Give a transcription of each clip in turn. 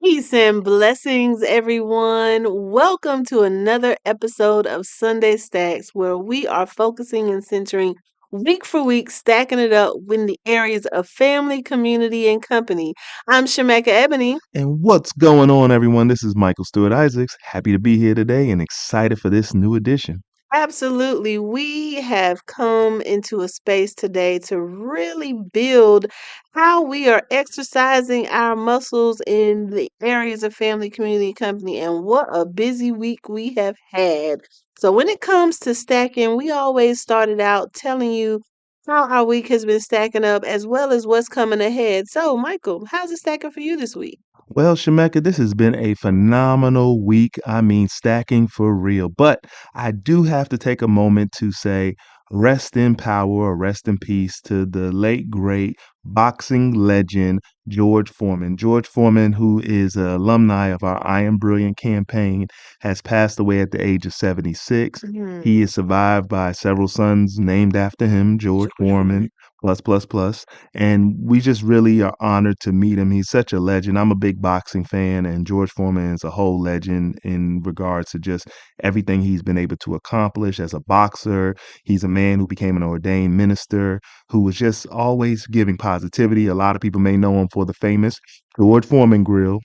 Peace and blessings, everyone. Welcome to another episode of Sunday Stacks, where we are focusing and centering week for week, stacking it up in the areas of family, community, and company. I'm Shemekka Ebony. And what's going on, everyone? This is Michael Stewart-Isaacs. Happy to be here today and excited for this new edition. Absolutely. We have come into a space today to really build how we are exercising our muscles in the areas of family, community, company, and what a busy week we have had. So, when it comes to stacking, we always started out telling you how our week has been stacking up as well as what's coming ahead. So, Michael, how's it stacking for you this week? Well, Shemekka, this has been a phenomenal week. I mean, stacking for real. But I do have to take a moment to say rest in power or rest in peace to the late, great boxing legend, George Foreman. George Foreman, who is an alumni of our I Am Brilliant campaign, has passed away at the age of 76. He Hmm. is survived by several sons named after him, George George Foreman, Foreman. plus. And we just really are honored to meet him. He's such a legend. I'm a big boxing fan, and George Foreman is a whole legend in regards to just everything he's been able to accomplish as a boxer. He's a man who became an ordained minister who was just always giving positivity. A lot of people may know him for the famous George Foreman grill.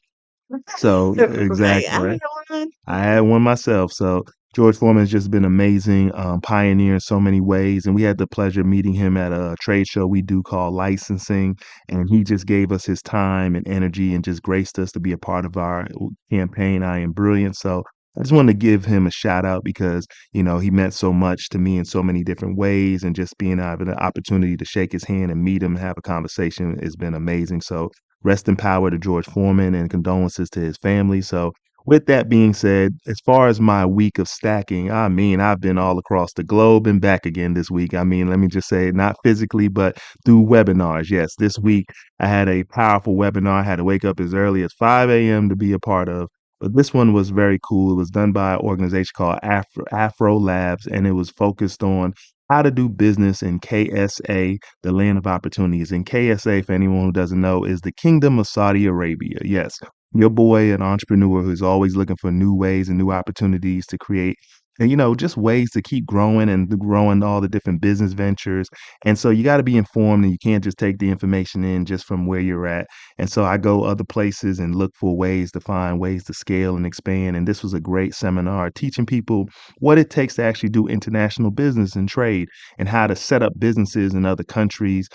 So, Right. I exactly. know one. I had one myself. So George Foreman's just been amazing, pioneer in so many ways. And we had the pleasure of meeting him at a trade show we do called licensing. And he just gave us his time and energy and just graced us to be a part of our campaign, I Am Brilliant. So I just wanted to give him a shout out because, he meant so much to me in so many different ways. And just being having an opportunity to shake his hand and meet him, have a conversation has been amazing. So rest in power to George Foreman and condolences to his family. So with that being said, as far as my week of stacking, I mean, I've been all across the globe and back again this week. I mean, let me just say, not physically, but through webinars. Yes, this week I had a powerful webinar. I had to wake up as early as 5 a.m. to be a part of. But this one was very cool. It was done by an organization called Afro Labs, and it was focused on how to do business in KSA, the land of opportunities. And KSA, for anyone who doesn't know, is the Kingdom of Saudi Arabia. Yes, your boy, an entrepreneur who's always looking for new ways and new opportunities to create and just ways to keep growing and to growing all the different business ventures. And so you got to be informed and you can't just take the information in just from where you're at. And so I go other places and look for ways to find ways to scale and expand. And this was a great seminar teaching people what it takes to actually do international business and trade and how to set up businesses in other countries.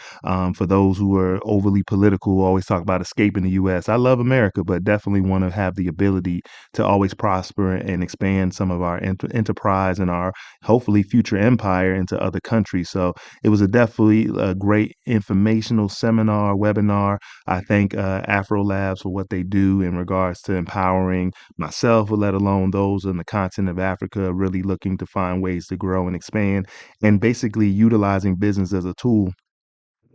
For those who are overly political, who always talk about escaping the U.S. I love America, but definitely want to have the ability to always prosper and expand some of our enterprise and our hopefully future empire into other countries. So it was a definitely a great informational seminar, webinar. I thank Afro Labs for what they do in regards to empowering myself, let alone those in the continent of Africa, really looking to find ways to grow and expand and basically utilizing business as a tool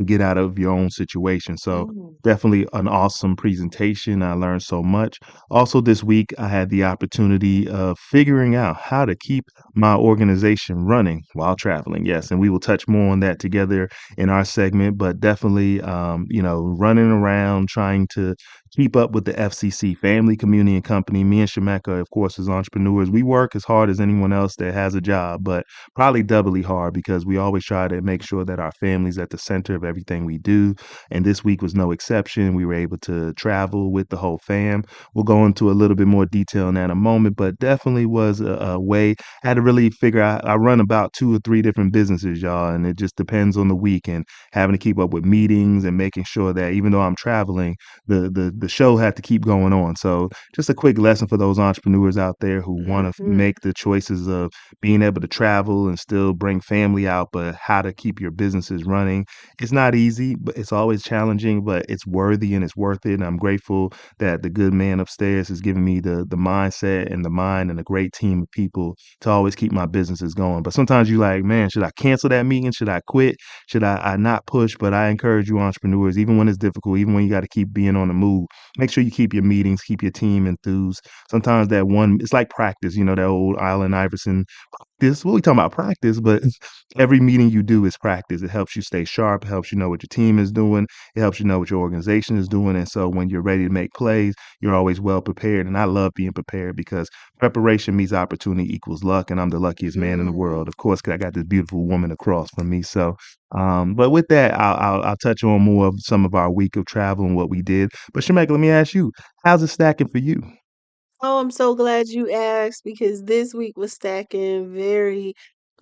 get out of your own situation. So Mm. definitely an awesome presentation. I learned so much. Also this week I had the opportunity of figuring out how to keep my organization running while traveling. Yes, and we will touch more on that together in our segment, but definitely running around trying to keep up with the FCC, family, community, and company. Me and Shemekka, of course, as entrepreneurs, we work as hard as anyone else that has a job, but probably doubly hard because we always try to make sure that our family's at the center of everything we do. And this week was no exception. We were able to travel with the whole fam. We'll go into a little bit more detail in that in a moment, but definitely was a way I had to really figure out. I run about 2 or 3 different businesses, y'all, and it just depends on the week and having to keep up with meetings and making sure that even though I'm traveling, the show had to keep going on. So just a quick lesson for those entrepreneurs out there who want to Mhm. make the choices of being able to travel and still bring family out, but how to keep your businesses running. It's not easy, but it's always challenging, but it's worthy and it's worth it. And I'm grateful that the good man upstairs has given me the mindset and the mind and a great team of people to always keep my businesses going. But sometimes you like, man, should I cancel that meeting? Should I quit? Should I not push? But I encourage you entrepreneurs, even when it's difficult, even when you got to keep being on the move, make sure you keep your meetings, keep your team enthused. Sometimes that one, it's like practice, that old Allen Iverson this what we talking about practice, but every meeting you do is practice. It helps you stay sharp, it helps you know what your team is doing, it helps you know what your organization is doing. And so when you're ready to make plays, you're always well prepared. And I love being prepared because preparation meets opportunity equals luck. And I'm the luckiest man in the world. Mm. Of course, 'cause I got this beautiful woman across from me. So but with that, I'll touch on more of some of our week of travel and what we did. But Shemekka, let me ask you, how's it stacking for you? Oh, I'm so glad you asked because this week was stacking very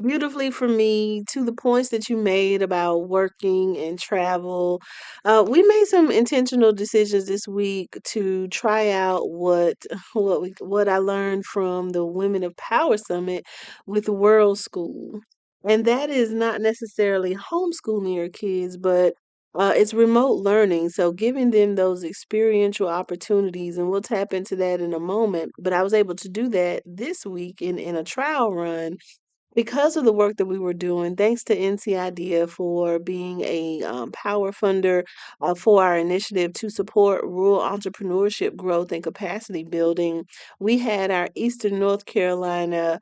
beautifully for me to the points that you made about working and travel. We made some intentional decisions this week to try out what what I learned from the Women of Power Summit with World School. And that is not necessarily homeschooling your kids, but it's remote learning, so giving them those experiential opportunities, and we'll tap into that in a moment. But I was able to do that this week in a trial run because of the work that we were doing. Thanks to NC Idea for being a power funder for our initiative to support rural entrepreneurship growth and capacity building. We had our Eastern North Carolina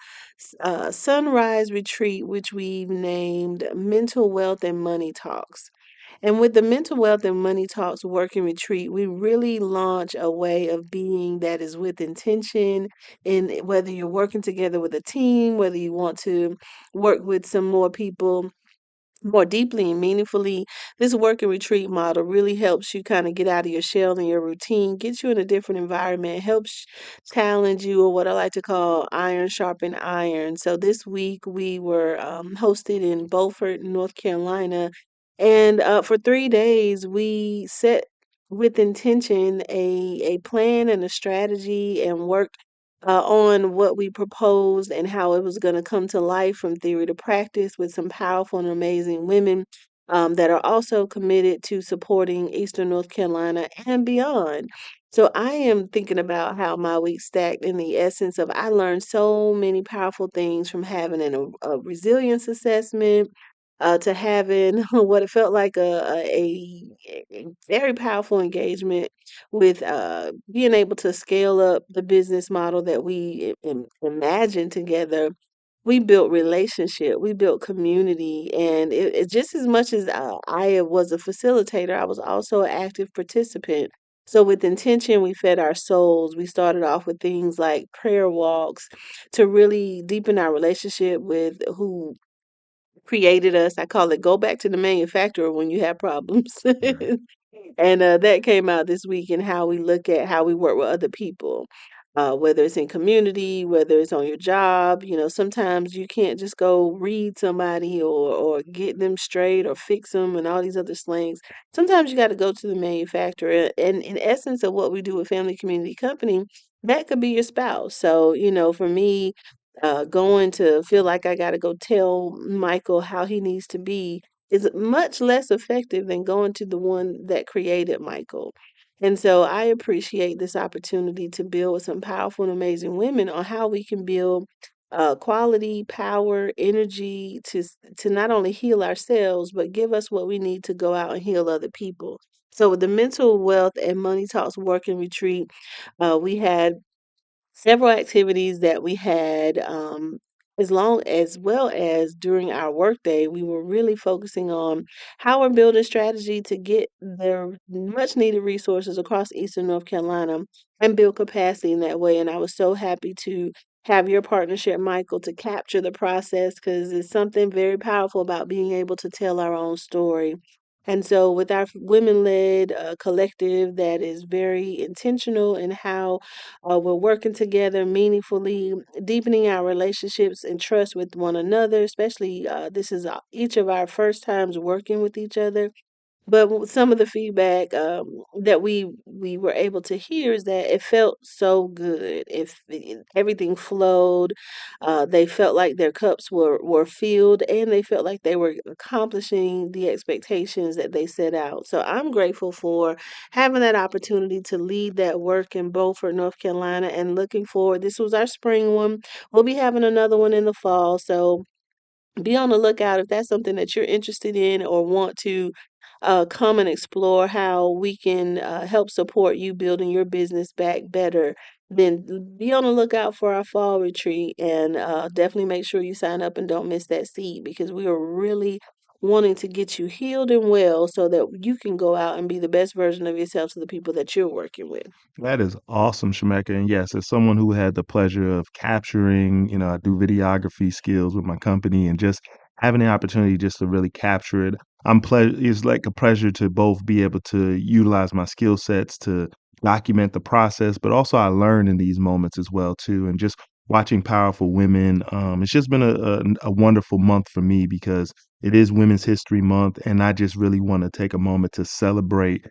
Sunrise Retreat, which we've named Mental Wealth and Money Talks. And with the Mental Wealth and Money Talks Working Retreat, we really launch a way of being that is with intention. And whether you're working together with a team, whether you want to work with some more people more deeply and meaningfully, this work and retreat model really helps you kind of get out of your shell and your routine, gets you in a different environment, helps challenge you, or what I like to call iron sharpen iron. So this week we were hosted in Beaufort, North Carolina, and for 3 days we set with intention a plan and a strategy and worked on what we proposed and how it was going to come to life from theory to practice with some powerful and amazing women that are also committed to supporting Eastern North Carolina and beyond. So I am thinking about how my week stacked in the essence of I learned so many powerful things from having a resilience assessment. To having what it felt like a very powerful engagement with being able to scale up the business model that we imagined together. We built relationship, we built community, and it just as much as I was a facilitator, I was also an active participant. So with intention, we fed our souls. We started off with things like prayer walks to really deepen our relationship with who created us. I call it go back to the manufacturer when you have problems. Right. And that came out this week in how we look at how we work with other people, whether it's in community, whether it's on your job. Sometimes you can't just go read somebody or get them straight or fix them and all these other slangs. Sometimes you got to go to the manufacturer. And in essence of what we do with Family Community Company, that could be your spouse. So, for me, going to feel like I got to go tell Michael how he needs to be is much less effective than going to the one that created Michael. And so I appreciate this opportunity to build with some powerful and amazing women on how we can build quality, power, energy to not only heal ourselves, but give us what we need to go out and heal other people. So with the Mental Wealth and Money Talks Working Retreat, we had several activities that we had as well as during our workday, we were really focusing on how we're building strategy to get the much needed resources across Eastern North Carolina and build capacity in that way. And I was so happy to have your partnership, Michael, to capture the process because it's something very powerful about being able to tell our own story. And so, with our women led collective that is very intentional in how we're working together meaningfully, deepening our relationships and trust with one another, especially this is each of our first times working with each other. But some of the feedback that we were able to hear is that it felt so good. Everything flowed, they felt like their cups were filled, and they felt like they were accomplishing the expectations that they set out. So I'm grateful for having that opportunity to lead that work in Beaufort, North Carolina, and looking forward. This was our spring one. We'll be having another one in the fall. So be on the lookout if that's something that you're interested in or want to come and explore how we can help support you building your business back better, then be on the lookout for our fall retreat and definitely make sure you sign up and don't miss that seat because we are really wanting to get you healed and well so that you can go out and be the best version of yourself to the people that you're working with. That is awesome, Shemekka. And yes, as someone who had the pleasure of capturing, I do videography skills with my company and just having the opportunity just to really capture it. It's like a pleasure to both be able to utilize my skill sets to document the process, but also I learn in these moments as well too. And just watching powerful women, it's just been a wonderful month for me because it is Women's History Month, and I just really want to take a moment to celebrate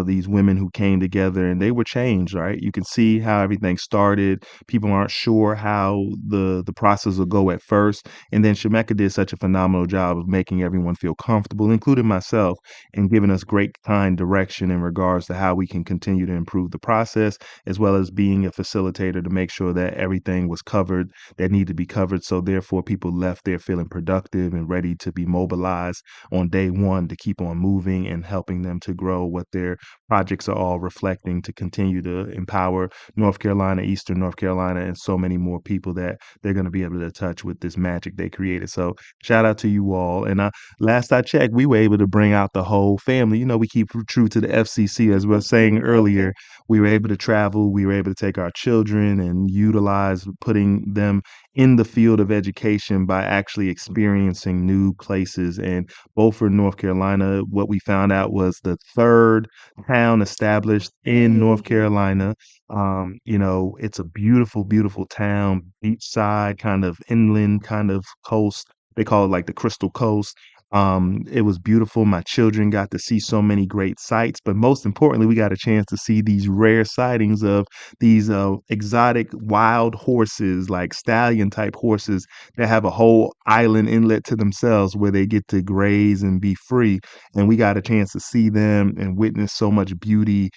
these women who came together and they were changed, right? You can see how everything started. People aren't sure how the process will go at first. And then Shemekka did such a phenomenal job of making everyone feel comfortable, including myself, and giving us great kind direction in regards to how we can continue to improve the process, as well as being a facilitator to make sure that everything was covered that needed to be covered. So therefore people left there feeling productive and ready to be mobilized on day one to keep on moving and helping them to grow what their projects are all reflecting to continue to empower North Carolina, Eastern North Carolina, and so many more people that they're going to be able to touch with this magic they created. So shout out to you all. And last I checked, we were able to bring out the whole family. We keep true to the FCC, as we were saying earlier. We were able to travel. We were able to take our children and utilize putting them in the field of education by actually experiencing new places. And Beaufort, North Carolina, what we found out was the third town established in North Yay. Carolina. It's a beautiful, beautiful town, beachside, kind of inland, kind of coast. They call it like the Crystal Coast. It was beautiful. My children got to see so many great sights, but most importantly, we got a chance to see these rare sightings of these exotic wild horses, like stallion type horses that have a whole island inlet to themselves where they get to graze and be free. And we got a chance to see them and witness so much beauty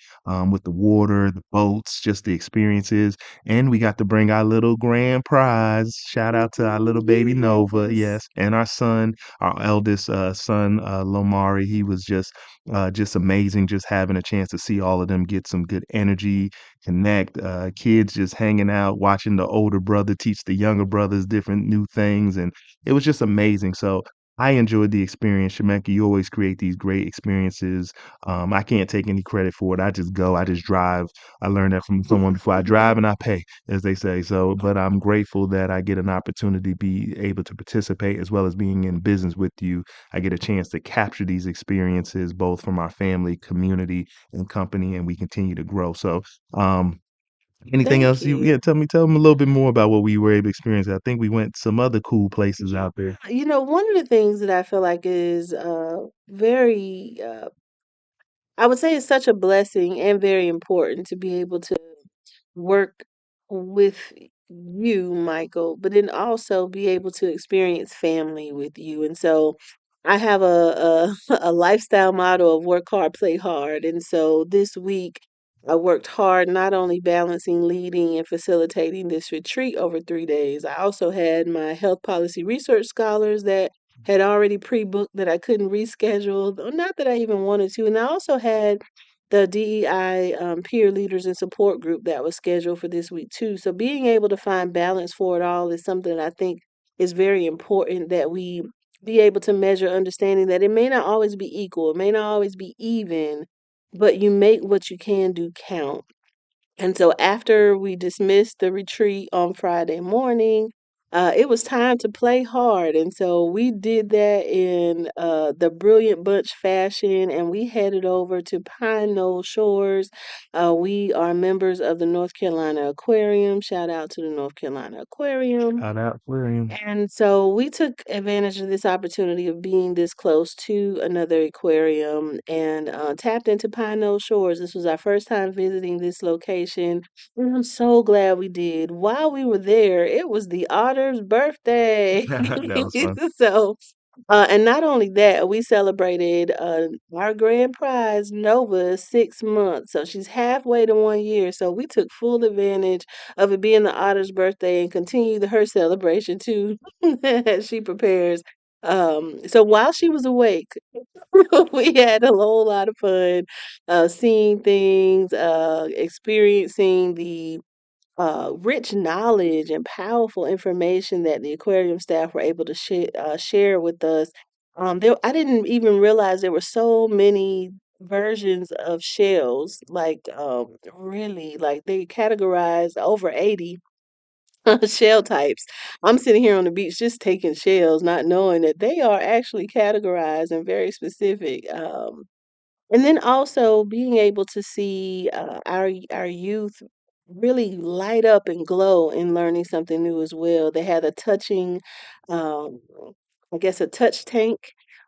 with the water, the boats, just the experiences. And we got to bring our little grand prize. Shout out to our little baby Nova, Yes. yes, and our son, our eldest son, Lomari. He was just amazing, just having a chance to see all of them get some good energy, connect. Kids just hanging out, watching the older brother teach the younger brothers different new things, and it was just amazing. So I enjoyed the experience. Shemekka, you always create these great experiences. I can't take any credit for it. I just go, I just drive. I learned that from someone before. I drive and I pay, as they say. So, but I'm grateful that I get an opportunity to be able to participate as well as being in business with you. I get a chance to capture these experiences both from our family, community, and company, and we continue to grow. So, um, anything Thank else yeah, you. tell them a little bit more about what we were able to experience. I think we went some other cool places out there. One of the things that I feel like is very I would say it's such a blessing and very important to be able to work with you, Michael, but then also be able to experience family with you. And so I have a lifestyle motto of work hard, play hard. And so this week I worked hard, not only balancing, leading, and facilitating this retreat over 3 days. I also had my health policy research scholars that had already pre-booked that I couldn't reschedule, or not that I even wanted to. And I also had the DEI peer leaders and support group that was scheduled for this week too. So being able to find balance for it all is something that I think is very important that we be able to measure, understanding that it may not always be equal, it may not always be even, but you make what you can do count. And so after we dismissed the retreat on Friday morning, it was time to play hard. And so we did that in the Brilliant Bunch fashion, and we headed over to Pine Knoll Shores. We are members of the North Carolina Aquarium. Shout out to the North Carolina Aquarium. Shout out Aquarium. And so we took advantage of this opportunity of being this close to another aquarium and tapped into Pine Knoll Shores. This was our first time visiting this location. And I'm so glad we did. While we were there, it was the otter's birthday. That was fun. So and not only that, we celebrated our grand prize, Nova's 6 months. So she's halfway to 1 year. So we took full advantage of it being the otter's birthday and continued her celebration too as she prepares. So while she was awake, we had a whole lot of fun, seeing things, experiencing the rich knowledge and powerful information that the aquarium staff were able to share with us. I didn't even realize there were so many versions of shells. Like, really, like they categorized over 80 shell types. I'm sitting here on the beach just taking shells, not knowing that they are actually categorized and very specific. And then also being able to see our youth really light up and glow in learning something new as well. They had a touching, um, I guess, a touch tank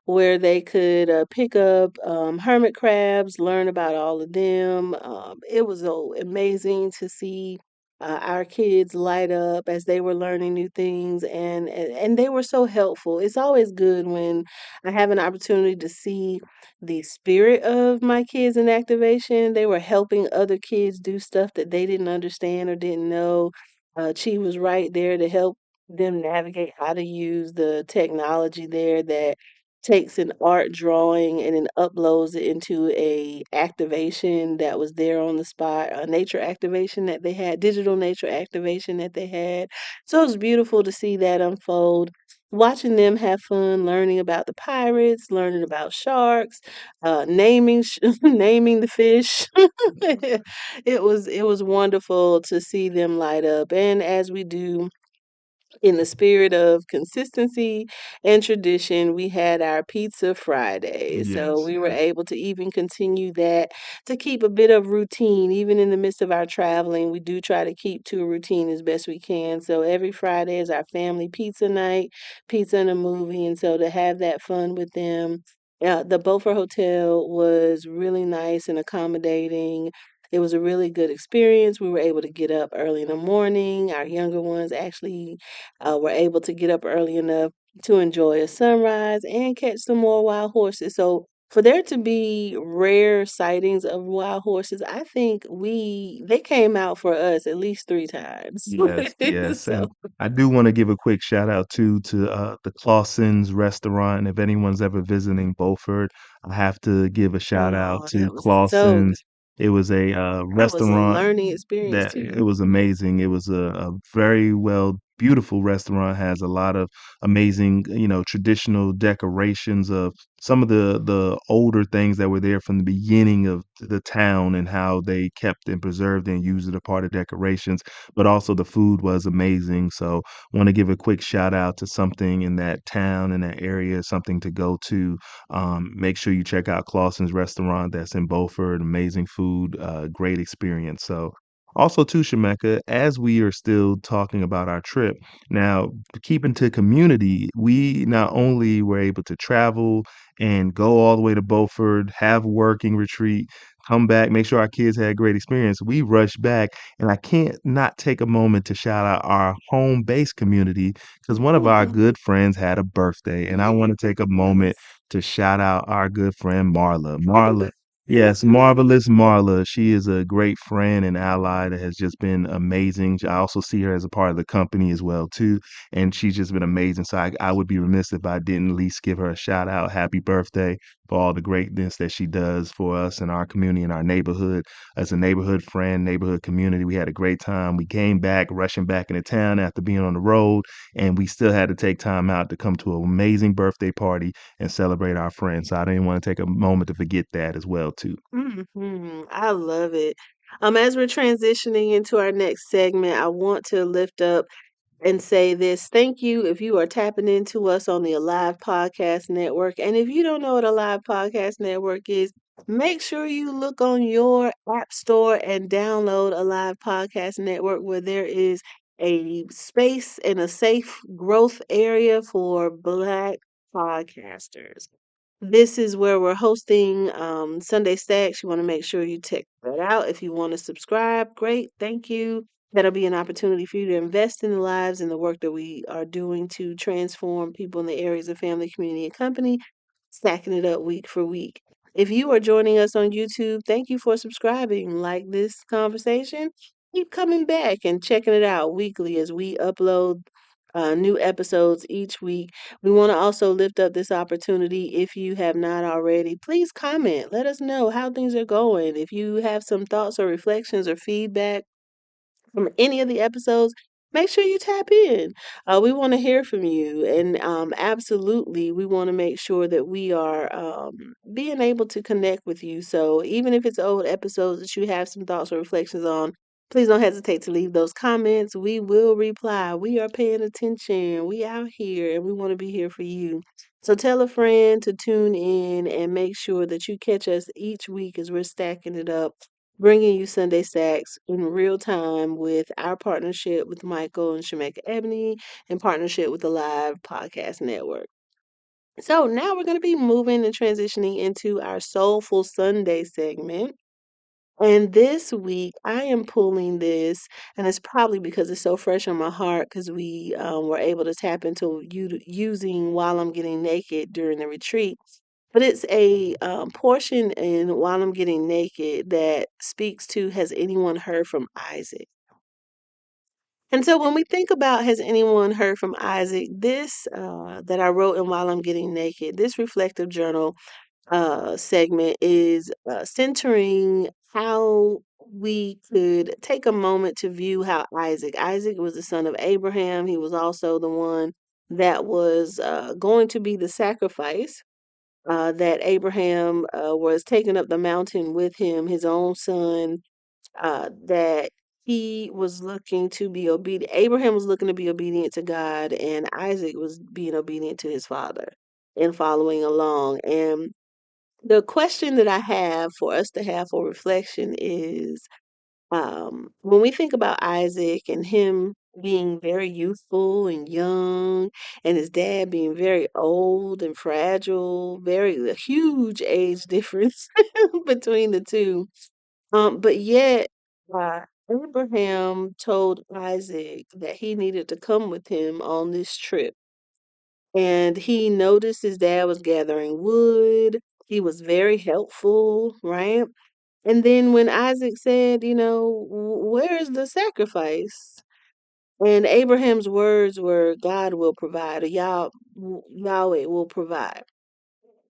where they could pick up hermit crabs, learn about all of them. It was so amazing to see our kids light up as they were learning new things, and they were so helpful. It's always good when I have an opportunity to see the spirit of my kids in activation. They were helping other kids do stuff that they didn't understand or didn't know. Chi was right there to help them navigate how to use the technology there that takes an art drawing and then uploads it into a activation that was there on the spot, a nature activation that they had, digital nature activation that they had. So it was beautiful to see that unfold, watching them have fun learning about the pirates, learning about sharks, naming the fish. It was wonderful to see them light up, and as we do in the spirit of consistency and tradition, we had our Pizza Friday. So Yes, we were yes. able to even continue that to keep a bit of routine, even in the midst of our traveling. We do try to keep to a routine as best we can. So every Friday is our family pizza night, pizza and a movie. And so to have that fun with them. The Beaufort Hotel was really nice and accommodating. It was a really good experience. We were able to get up early in the morning. Our younger ones actually were able to get up early enough to enjoy a sunrise and catch some more wild horses. So for there to be rare sightings of wild horses, I think they came out for us at least 3 times. Yes, yes, So, and I do wanna give a quick shout out too to, the Clausen's restaurant. If anyone's ever visiting Beaufort, I have to give a shout out oh, to that was so good. Clausen's. It was a, That was a restaurant learning experience that too. it was amazing. It was a very beautiful restaurant, has a lot of amazing, traditional decorations of some of the older things that were there from the beginning of the town and how they kept and preserved and used it a part of decorations, but also the food was amazing. So want to give a quick shout out to something in that town, in that area, something to go to. Make sure you check out Clausen's restaurant that's in Beaufort. Amazing food, great experience. So also too, Shemekka, as we are still talking about our trip, now keeping to community, we not only were able to travel and go all the way to Beaufort, have a working retreat, come back, make sure our kids had a great experience. We rushed back, and I can't not take a moment to shout out our home base community because one of our good friends had a birthday, and I want to take a moment Yes. to shout out our good friend Marla. Marla, yes, marvelous Marla. She is a great friend and ally that has just been amazing. I also see her as a part of the company as well too, and she's just been amazing. So I would be remiss if I didn't at least give her a shout out. Happy birthday for all the greatness that she does for us and our community and our neighborhood. As a neighborhood friend, neighborhood community, we had a great time. We came back, rushing back into town after being on the road, and we still had to take time out to come to an amazing birthday party and celebrate our friends. So I didn't want to take a moment to forget that as well too. I love it. As we're transitioning into our next segment, I want to lift up and say this. Thank you if you are tapping into us on the Alive Podcast Network. And if you don't know what Alive Podcast Network is, make sure you look on your app store and download Alive Podcast Network, where there is a space and a safe growth area for Black podcasters. This is where we're hosting Sunday Stacks. You want to make sure you check that out. If you want to subscribe, great. Thank you. That'll be an opportunity for you to invest in the lives and the work that we are doing to transform people in the areas of family, community, and company, stacking it up week for week. If you are joining us on YouTube, thank you for subscribing. Like this conversation, keep coming back and checking it out weekly as we upload new episodes each week. We want to also lift up this opportunity. If you have not already, please comment. Let us know how things are going. If you have some thoughts or reflections or feedback from any of the episodes, make sure you tap in. We want to hear from you. And absolutely, we want to make sure that we are being able to connect with you. So even if it's old episodes that you have some thoughts or reflections on, please don't hesitate to leave those comments. We will reply. We are paying attention. We out here and we want to be here for you. So tell a friend to tune in and make sure that you catch us each week as we're stacking it up, bringing you Sunday Stacks in real time with our partnership with Michael and Shemekka Ebony in partnership with the Live Podcast Network. So now we're going to be moving and transitioning into our Soulful Sunday segment. And this week, I am pulling this, and it's probably because it's so fresh on my heart because we were able to tap into using While I'm Getting Naked during the retreat. But it's a portion in While I'm Getting Naked that speaks to Has anyone heard from Isaac? And so when we think about Has anyone heard from Isaac, this that I wrote in While I'm Getting Naked, this reflective journal segment is centering how we could take a moment to view how Isaac was the son of Abraham. He was also the one that was going to be the sacrifice that Abraham was taking up the mountain with him, his own son, that he was looking to be obedient. Abraham was looking to be obedient to God, and Isaac was being obedient to his father and following along. And the question that I have for us to have for reflection is when we think about Isaac and him being very youthful and young, and his dad being very old and fragile, very a huge age difference between the two. But yet, Abraham told Isaac that he needed to come with him on this trip. And he noticed his dad was gathering wood. He was very helpful, right? And then when Isaac said, where is the sacrifice? And Abraham's words were, God will provide, or Yahweh will provide.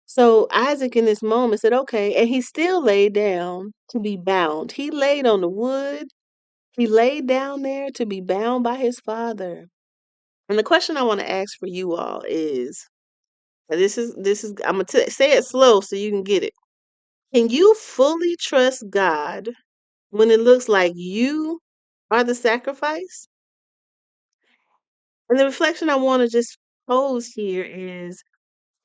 So Isaac in this moment said, okay. And he still laid down to be bound. He laid on the wood. He laid down there to be bound by his father. And the question I want to ask for you all is, this is I'm gonna say it slow so you can get it. Can you fully trust God when it looks like you are the sacrifice? And the reflection I want to just pose here is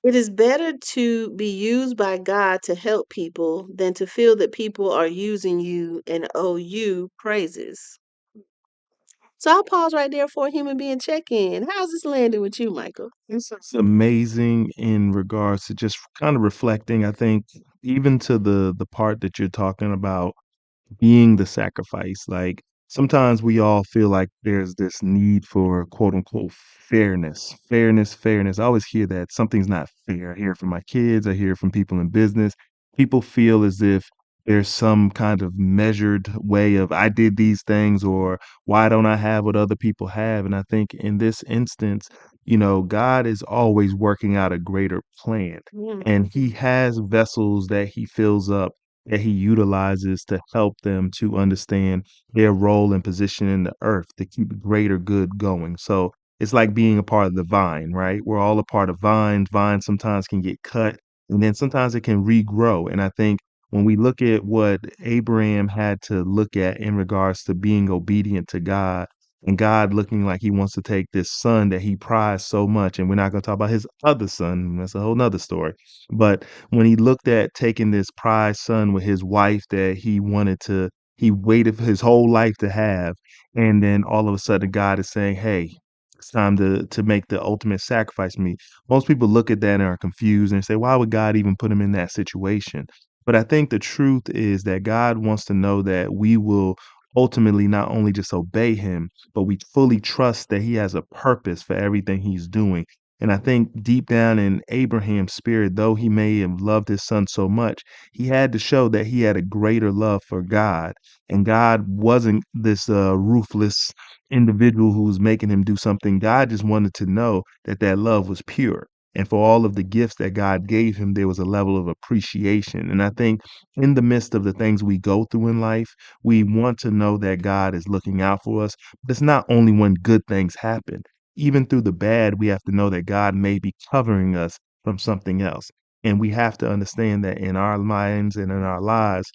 it is better to be used by God to help people than to feel that people are using you and owe you praises. So I'll pause right there for a human being check in. How's this landing with you, Michael? This is amazing in regards to just kind of reflecting. I think even to the part that you're talking about being the sacrifice. Like sometimes we all feel like there's this need for quote unquote fairness, fairness, fairness. I always hear that something's not fair. I hear it from my kids, I hear it from people in business. People feel as if there's some kind of measured way of I did these things or why don't I have what other people have? And I think in this instance, God is always working out a greater plan. Mm, And he has vessels that he fills up that he utilizes to help them to understand their role and position in the earth to keep greater good going. So it's like being a part of the vine, right? We're all a part of vines. Vines sometimes can get cut and then sometimes it can regrow. And I think when we look at what Abraham had to look at in regards to being obedient to God and God looking like he wants to take this son that he prized so much, and we're not going to talk about his other son, that's a whole nother story. But when he looked at taking this prize son with his wife that he waited for his whole life to have, and then all of a sudden God is saying, "Hey, it's time to make the ultimate sacrifice for me." Most people look at that and are confused and say, "Why would God even put him in that situation?" But I think the truth is that God wants to know that we will ultimately not only just obey him, but we fully trust that he has a purpose for everything he's doing. And I think deep down in Abraham's spirit, though he may have loved his son so much, he had to show that he had a greater love for God. And God wasn't this ruthless individual who was making him do something. God just wanted to know that that love was pure. And for all of the gifts that God gave him, there was a level of appreciation. And I think in the midst of the things we go through in life, we want to know that God is looking out for us. But it's not only when good things happen. Even through the bad, we have to know that God may be covering us from something else. And we have to understand that in our minds and in our lives,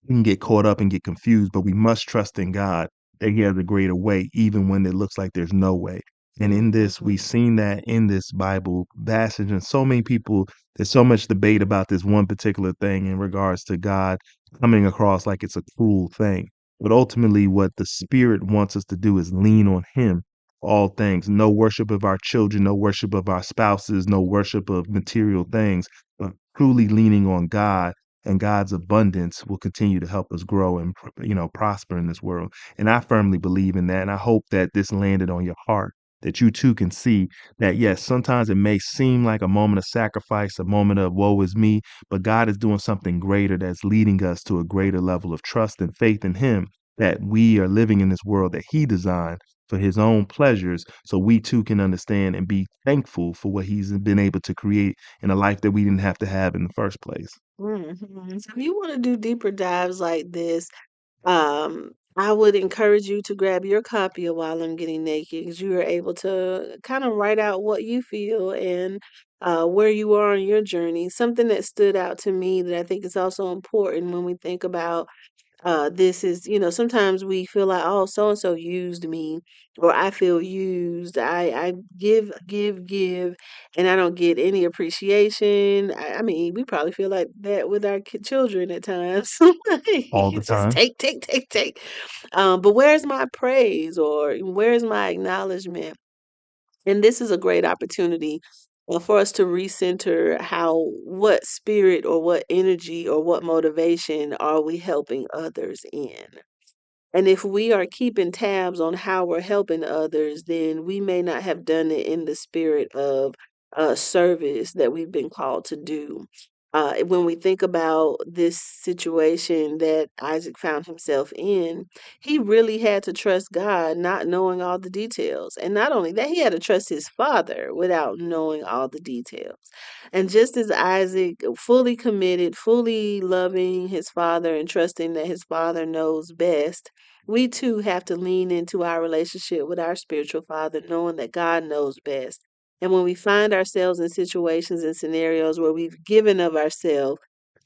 we can get caught up and get confused, but we must trust in God that He has a greater way, even when it looks like there's no way. And in this, we've Mhm. seen that in this Bible passage, and so many people, there's so much debate about this one particular thing in regards to God coming across like it's a cruel thing. But ultimately, what the Spirit wants us to do is lean on Him for all things. No worship of our children, no worship of our spouses, no worship of material things, but truly leaning on God, and God's abundance will continue to help us grow and prosper in this world. And I firmly believe in that, and I hope that this landed on your heart, that you too can see that yes, sometimes it may seem like a moment of sacrifice, a moment of woe is me, but God is doing something greater that's leading us to a greater level of trust and faith in Him, that we are living in this world that He designed for His own pleasures, so we too can understand and be thankful for what He's been able to create in a life that we didn't have to have in the first place. Mhm. So if you want to do deeper dives like this, I would encourage you to grab your copy of While I'm Getting Naked because you are able to kind of write out what you feel and where you are on your journey. Something that stood out to me that I think is also important when we think about this is, sometimes we feel like, oh, so and so used me, or I feel used. I give, give, give, and I don't get any appreciation. I mean, we probably feel like that with our children at times. All the You just time. take, take, take, take. But where's my praise or where's my acknowledgement? And this is a great opportunity for us to recenter what spirit or what energy or what motivation are we helping others in? And if we are keeping tabs on how we're helping others, then we may not have done it in the spirit of service that we've been called to do. When we think about this situation that Isaac found himself in, he really had to trust God, not knowing all the details. And not only that, he had to trust his father without knowing all the details. And just as Isaac fully committed, fully loving his father and trusting that his father knows best, we too have to lean into our relationship with our spiritual father, knowing that God knows best. And when we find ourselves in situations and scenarios where we've given of ourselves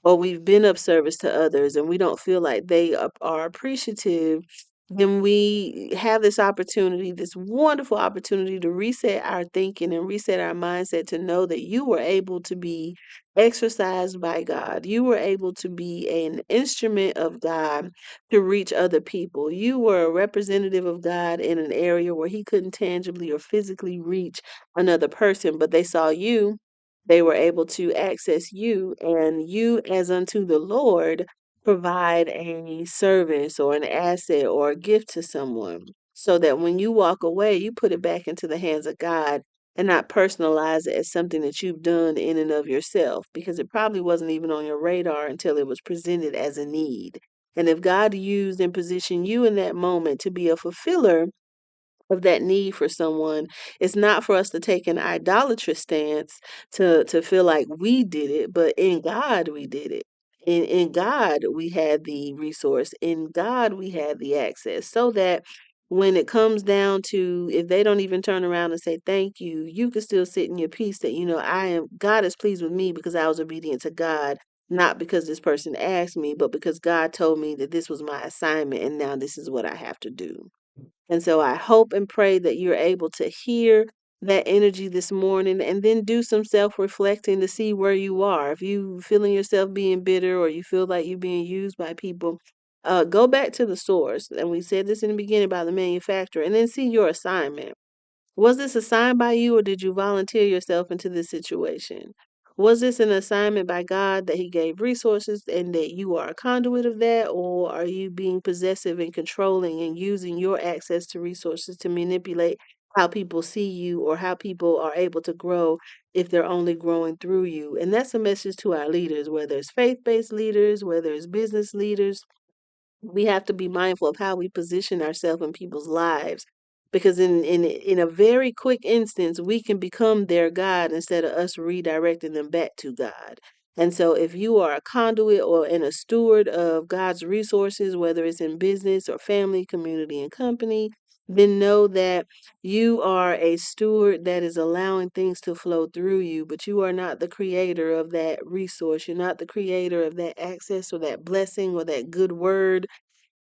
or we've been of service to others and we don't feel like they are appreciative, then we have this opportunity, this wonderful opportunity to reset our thinking and reset our mindset to know that you were able to be exercised by God. You were able to be an instrument of God to reach other people. You were a representative of God in an area where He couldn't tangibly or physically reach another person, but they saw you. They were able to access you, and you, as unto the Lord, provide a service or an asset or a gift to someone so that when you walk away, you put it back into the hands of God and not personalize it as something that you've done in and of yourself because it probably wasn't even on your radar until it was presented as a need. And if God used and positioned you in that moment to be a fulfiller of that need for someone, it's not for us to take an idolatrous stance to feel like we did it, but in God we did it. In God we had the resource. In God we had the access. So that when it comes down to if they don't even turn around and say thank you, you can still sit in your peace that God is pleased with me because I was obedient to God. Not because this person asked me, but because God told me that this was my assignment and now this is what I have to do. And so I hope and pray that you're able to hear that energy this morning and then do some self-reflecting to see where you are. If you feeling yourself being bitter or you feel like you're being used by people, go back to the source. And we said this in the beginning about the manufacturer and then see your assignment. Was this assigned by you or did you volunteer yourself into this situation? Was this an assignment by God that He gave resources and that you are a conduit of that? Or are you being possessive and controlling and using your access to resources to manipulate how people see you or how people are able to grow if they're only growing through you. And that's a message to our leaders, whether it's faith-based leaders, whether it's business leaders. We have to be mindful of how we position ourselves in people's lives, because in a very quick instance we can become their god instead of us redirecting them back to God. And so if you are a conduit or and a steward of God's resources, whether it's in business or family, community, and company, then know that you are a steward that is allowing things to flow through you, but you are not the creator of that resource. You're not the creator of that access or that blessing or that good word.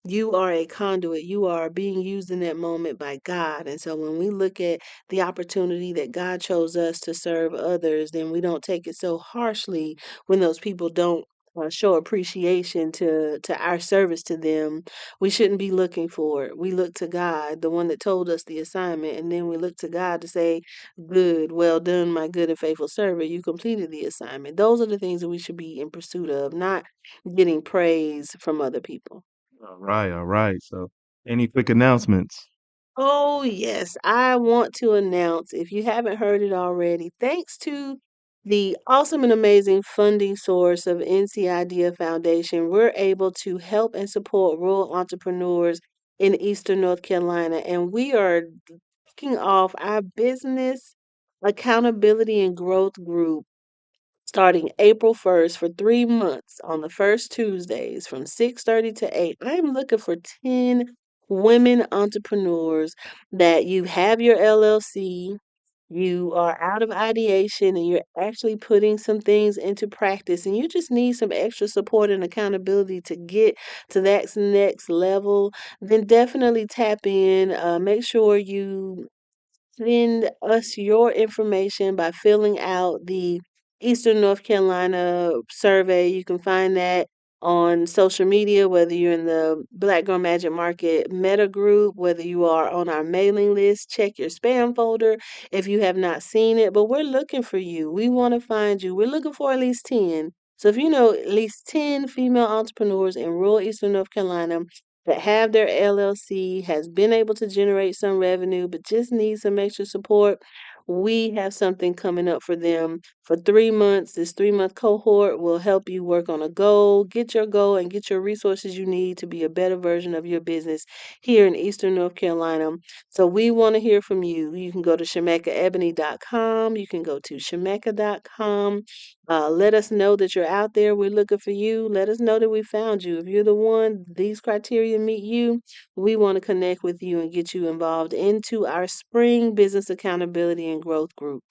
You are a conduit. You are being used in that moment by God. And so when we look at the opportunity that God chose us to serve others, then we don't take it so harshly when those people don't show appreciation to our service to them. We shouldn't be looking for it. We look to God, the one that told us the assignment, and then we look to God to say, "Good, well done, my good and faithful servant. You completed the assignment." Those are the things that we should be in pursuit of, not getting praise from other people. All right, all right. So, any quick announcements? Oh, yes. I want to announce, if you haven't heard it already, thanks to the awesome and amazing funding source of NC Idea Foundation, we're able to help and support rural entrepreneurs in Eastern North Carolina. And we are kicking off our business accountability and growth group starting April 1st for 3 months on the first Tuesdays from 6:30 to 8. I'm looking for 10 women entrepreneurs that you have your LLC, you are out of ideation, and you're actually putting some things into practice, and you just need some extra support and accountability to get to that next level. Then definitely tap in. Make sure you send us your information by filling out the Eastern North Carolina survey. You can find that on social media, whether you're in the Black Girl Magic Market Meta group, whether you are on our mailing list. Check your spam folder if you have not seen it. But we're looking for you. We want to find you. We're looking for at least 10. So if you know at least 10 female entrepreneurs in rural Eastern North Carolina that have their LLC, has been able to generate some revenue, but just needs some extra support, we have something coming up for them for 3 months. This 3 month cohort will help you work on a goal, get your goal, and get your resources you need to be a better version of your business here in Eastern North Carolina. So we want to hear from you. You can go to ShemekkaEbony.com. You can go to Shemekka.com. Let us know that you're out there. We're looking for you. Let us know that we found you. If you're the one, these criteria meet you, we want to connect with you and get you involved into our spring business accountability and growth group.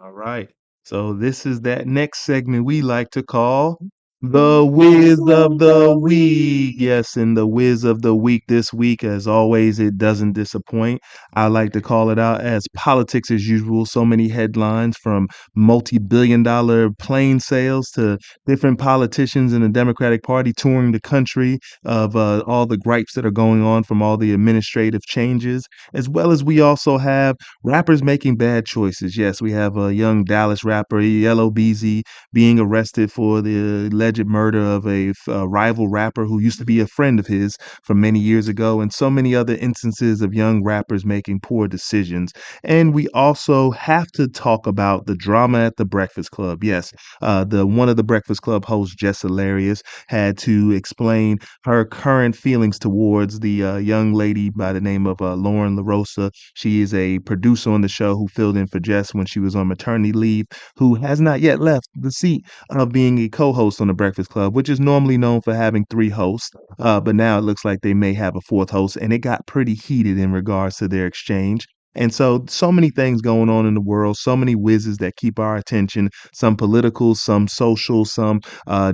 All right. So this is that next segment we like to call the Whiz of the Week. Yes, and the Whiz of the Week this week, as always, it doesn't disappoint. I like to call it out as politics as usual. So many headlines from multi-billion-dollar plane sales to different politicians in the Democratic Party touring the country of all the gripes that are going on from all the administrative changes, as well as we also have rappers making bad choices. Yes, we have a young Dallas rapper, Yellow Beezy, being arrested for the alleged murder of a rival rapper who used to be a friend of his from many years ago, and so many other instances of young rappers making poor decisions. And we also have to talk about the drama at the Breakfast Club. Yes, the one of the Breakfast Club hosts, Jess Hilarious, had to explain her current feelings towards the young lady by the name of Lauren LaRosa. She is a producer on the show who filled in for Jess when she was on maternity leave, who has not yet left the seat of being a co-host on the Breakfast Club, which is normally known for having three hosts. But now it looks like they may have a fourth host, and it got pretty heated in regards to their exchange. And so many things going on in the world, so many whizzes that keep our attention, some political, some social, some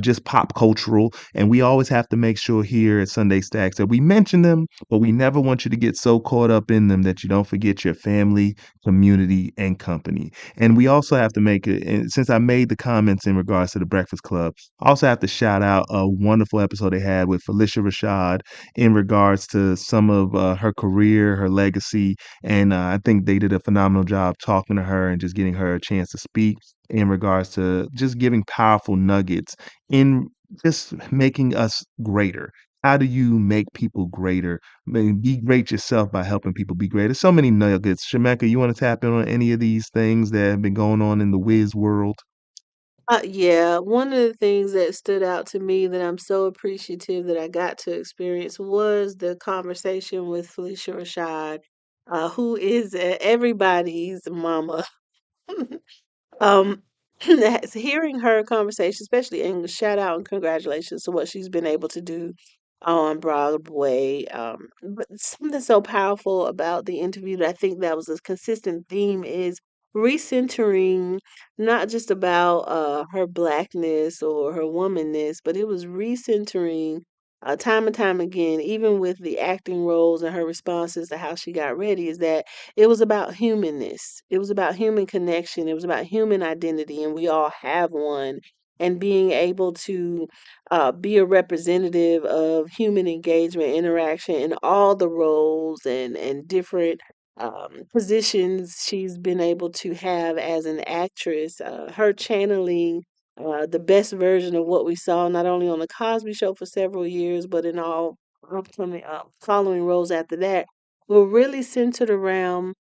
just pop cultural. And we always have to make sure here at Sunday Stacks that we mention them, but we never want you to get so caught up in them that you don't forget your family, community, and company. And we also have to make it, and since I made the comments in regards to the Breakfast Club, I also have to shout out a wonderful episode they had with Felicia Rashad in regards to some of her career, her legacy. And I think they did a phenomenal job talking to her and just getting her a chance to speak in regards to just giving powerful nuggets in just making us greater. how do you make people greater? I mean, be great yourself by helping people be great. There's so many nuggets. Shemekka, you want to tap in on any of these things that have been going on in the whiz world? Yeah, one of the things that stood out to me that I'm so appreciative that I got to experience was the conversation with Felicia Rashad, who is everybody's mama. Um, that's hearing her conversation, especially and shout out and congratulations to what she's been able to do on Broadway. But something so powerful about the interview that I think that was a consistent theme is recentering not just about her blackness or her womanness, but it was recentering time and time again, even with the acting roles and her responses to how she got ready, is that it was about humanness. It was about human connection. It was about human identity, and we all have one. And being able to be a representative of human engagement, interaction in all the roles and different positions she's been able to have as an actress. Her channeling the best version of what we saw not only on the Cosby Show for several years, but in all upcoming following roles after that were really centered around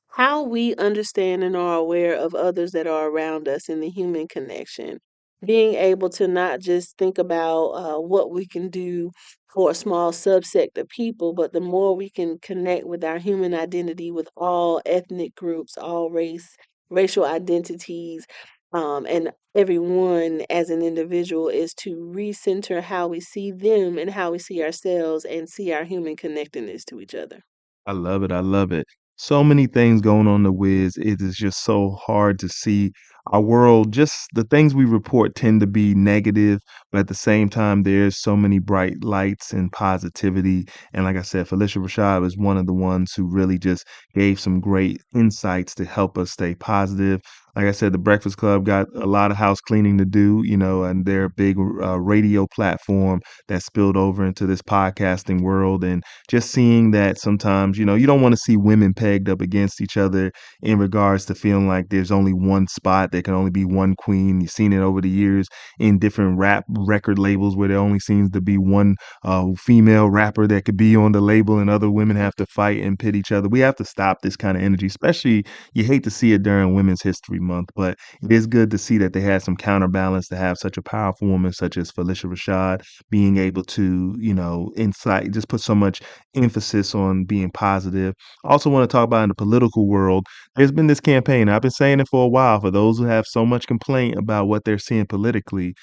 how we understand and are aware of others that are around us in the human connection. Being able to not just think about what we can do for a small subsect of people, but the more we can connect with our human identity with all ethnic groups, all racial identities, and everyone as an individual is to recenter how we see them and how we see ourselves and see our human connectedness to each other. I love it. I love it. So many things going on the Wiz. It is just so hard to see our world. Just the things we report tend to be negative, but at the same time, there's so many bright lights and positivity. And like I said, Felicia Rashad was one of the ones who really just gave some great insights to help us stay positive. Like I said, the Breakfast Club got a lot of house cleaning to do, and they're a big radio platform that spilled over into this podcasting world. And just seeing that sometimes, you don't want to see women pegged up against each other in regards to feeling like there's only one spot, there can only be one queen. You've seen it over the years in different rap record labels where there only seems to be one female rapper that could be on the label and other women have to fight and pit each other. We have to stop this kind of energy, especially you hate to see it during Women's History Month, but it is good to see that they had some counterbalance to have such a powerful woman such as Felicia Rashad being able to, insight, just put so much emphasis on being positive. I also want to talk about in the political world, there's been this campaign. I've been saying it for a while for those who have so much complaint about what they're seeing politically.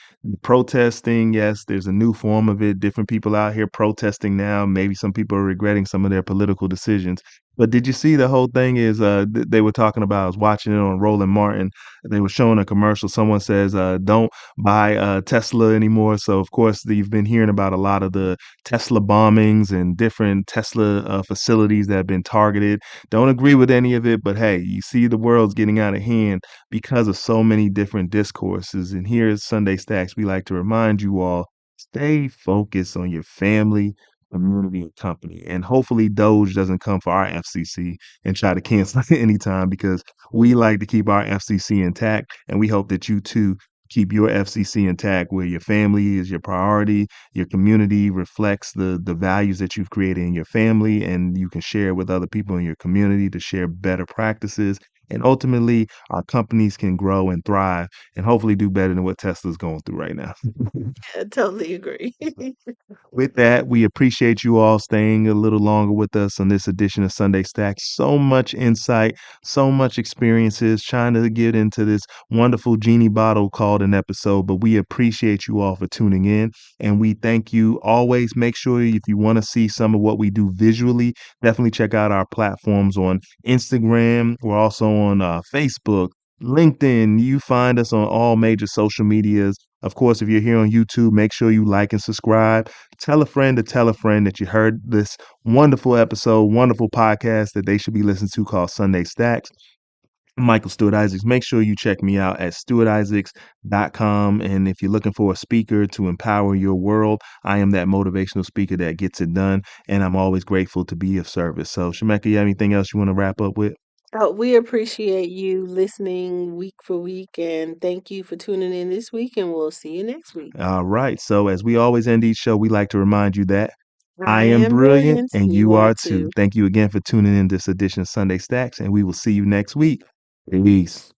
Protesting, yes, there's a new form of it. Different people out here protesting now. Maybe some people are regretting some of their political decisions. But did you see the whole thing is they were talking about, I was watching it on Roland Martin. They were showing a commercial. Someone says, don't buy Tesla anymore. So of course you've been hearing about a lot of the Tesla bombings and different Tesla facilities that have been targeted. Don't agree with any of it, but hey, you see the world's getting out of hand because of so many different discourses. And here at Sunday Stacks, we like to remind you all, stay focused on your family, community, and company. And hopefully Doge doesn't come for our FCC and try to cancel it anytime because we like to keep our FCC intact. And we hope that you too keep your FCC intact where your family is your priority, your community reflects the values that you've created in your family, and you can share with other people in your community to share better practices. And ultimately, our companies can grow and thrive and hopefully do better than what Tesla's going through right now. I totally agree. With that, we appreciate you all staying a little longer with us on this edition of Sunday Stack. So much insight, so much experiences, trying to get into this wonderful genie bottle called an episode. But we appreciate you all for tuning in. And we thank you. Always make sure if you want to see some of what we do visually, definitely check out our platforms on Instagram. We're also on Facebook. LinkedIn, you find us on all major social medias. Of course, if you're here on YouTube, make sure you like and subscribe. Tell a friend to tell a friend that you heard this wonderful episode, wonderful podcast that they should be listening to called Sunday Stacks. Michael Stewart-Isaacs. Make sure you check me out at stewartisaacs.com. And if you're looking for a speaker to empower your world, I am that motivational speaker that gets it done. And I'm always grateful to be of service. So, Shemekka, you have anything else you want to wrap up with? We appreciate you listening week for week, and thank you for tuning in this week, and we'll see you next week. All right. So, as we always end each show, we like to remind you that I I am am brilliant brilliant. and You you are are too. too. Thank you again for tuning in this edition of Sunday Stacks, and we will see you next week. Peace.